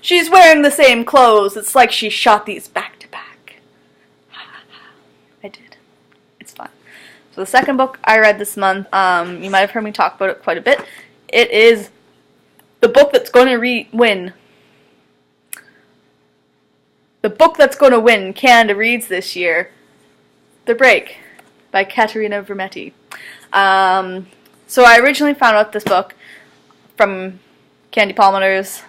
She's wearing the same clothes. It's like she shot these back to back. I did. It's fun. So the second book I read this month, you might have heard me talk about it quite a bit. It is the book that's going to win. The book that's going to win Canada Reads this year, The Break by Katherena Vermette. So I originally found out this book from Candy Palmer's,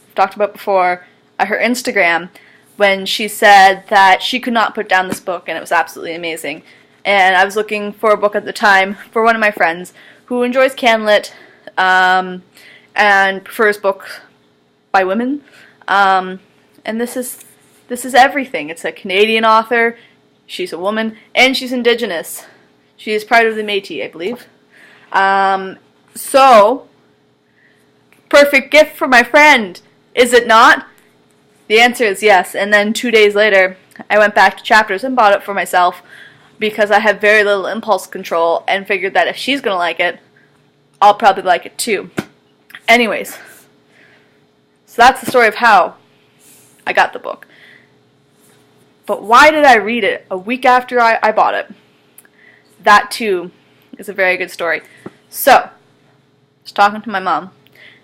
I've talked about before, her Instagram, when she said that she could not put down this book and it was absolutely amazing. And I was looking for a book at the time for one of my friends who enjoys CanLit and prefers books by women. And this is everything. It's a Canadian author, she's a woman, and she's Indigenous. She is part of the Métis, I believe. So, perfect gift for my friend, is it not? The answer is yes. And then 2 days later, I went back to Chapters and bought it for myself because I have very little impulse control and figured that if she's going to like it, I'll probably like it too. Anyways, so that's the story of how I got the book. But why did I read it a week after I bought it? That too is a very good story. So, I was talking to my mom,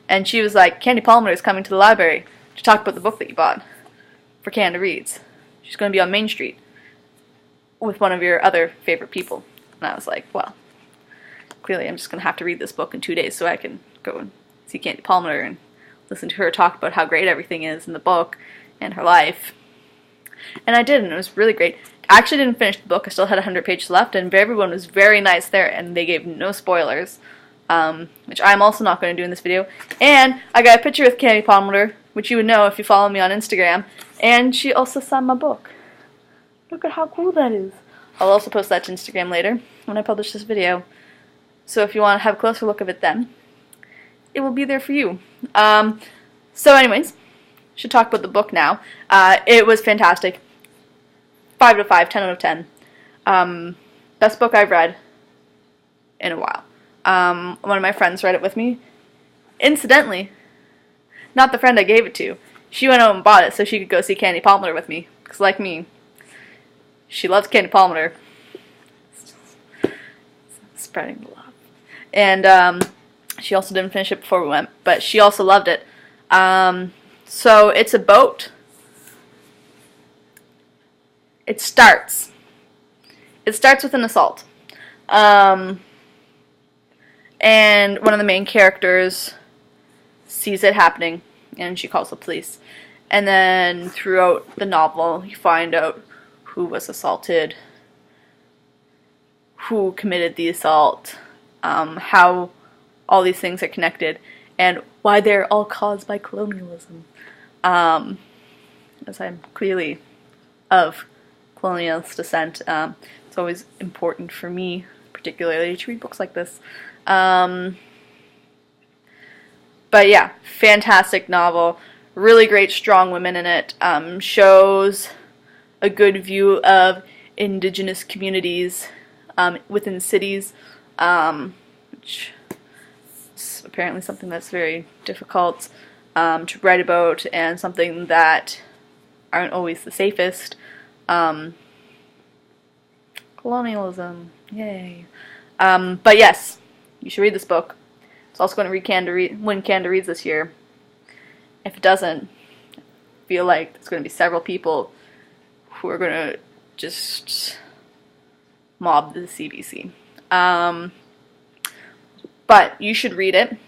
and she was like, Candy Palmer is coming to the library to talk about the book that you bought for Canada Reads. She's going to be on Main Street with one of your other favorite people. And I was like, well, clearly I'm just going to have to read this book in 2 days so I can go and see Candy Palmer and listen to her talk about how great everything is in the book and her life. And I did, and it was really great. I actually didn't finish the book. I still had 100 pages left, and everyone was very nice there, and they gave no spoilers, which I'm also not going to do in this video. And I got a picture with Candy Palmer, which you would know if you follow me on Instagram, and she also signed my book. Look at how cool that is. I'll also post that to Instagram later when I publish this video. So if you want to have a closer look of it then, it will be there for you. So anyways, should talk about the book now. It was fantastic. 5 out of 5, 10 out of 10. Best book I've read in a while. One of my friends read it with me. Incidentally, not the friend I gave it to. She went out and bought it so she could go see Candy Palmer with me. Because like me, she loves Candy Palmer. Spreading the love. And she also didn't finish it before we went, but she also loved it. So it's a boat. It starts with an assault. And one of the main characters sees it happening, and she calls the police. And then throughout the novel, you find out who was assaulted, who committed the assault, how all these things are connected, and why they're all caused by colonialism. As I'm clearly of colonialist descent, it's always important for me, particularly, to read books like this. But yeah, fantastic novel. Really great, strong women in it. Shows a good view of Indigenous communities within cities, which is apparently something that's very difficult to write about, and something that aren't always the safest. Colonialism, yay. But yes, you should read this book. It's also going to win Canada Reads this year. If it doesn't, I feel like there's going to be several people who are going to just mob the CBC. But you should read it.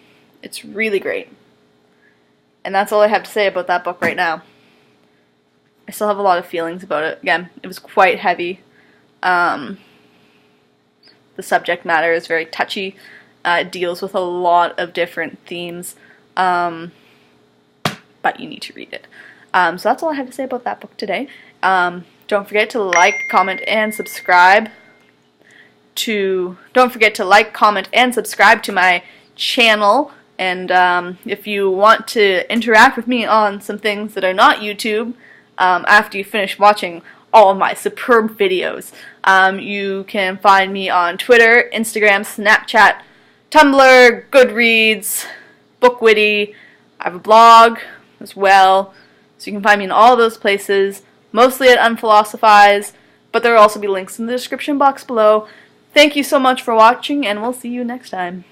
It's really great. And that's all I have to say about that book right now. I still have a lot of feelings about it. Again, it was quite heavy. The subject matter is very touchy. It deals with a lot of different themes. But you need to read it. So that's all I have to say about that book today. Don't forget to like, comment, and subscribe Don't forget to like, comment, and subscribe to my channel. And if you want to interact with me on some things that are not YouTube, after you finish watching all of my superb videos, you can find me on Twitter, Instagram, Snapchat, Tumblr, Goodreads, Bookwitty. I have a blog, as well. So you can find me in all those places, mostly at Unphilosophize, but there will also be links in the description box below. Thank you so much for watching, and we'll see you next time.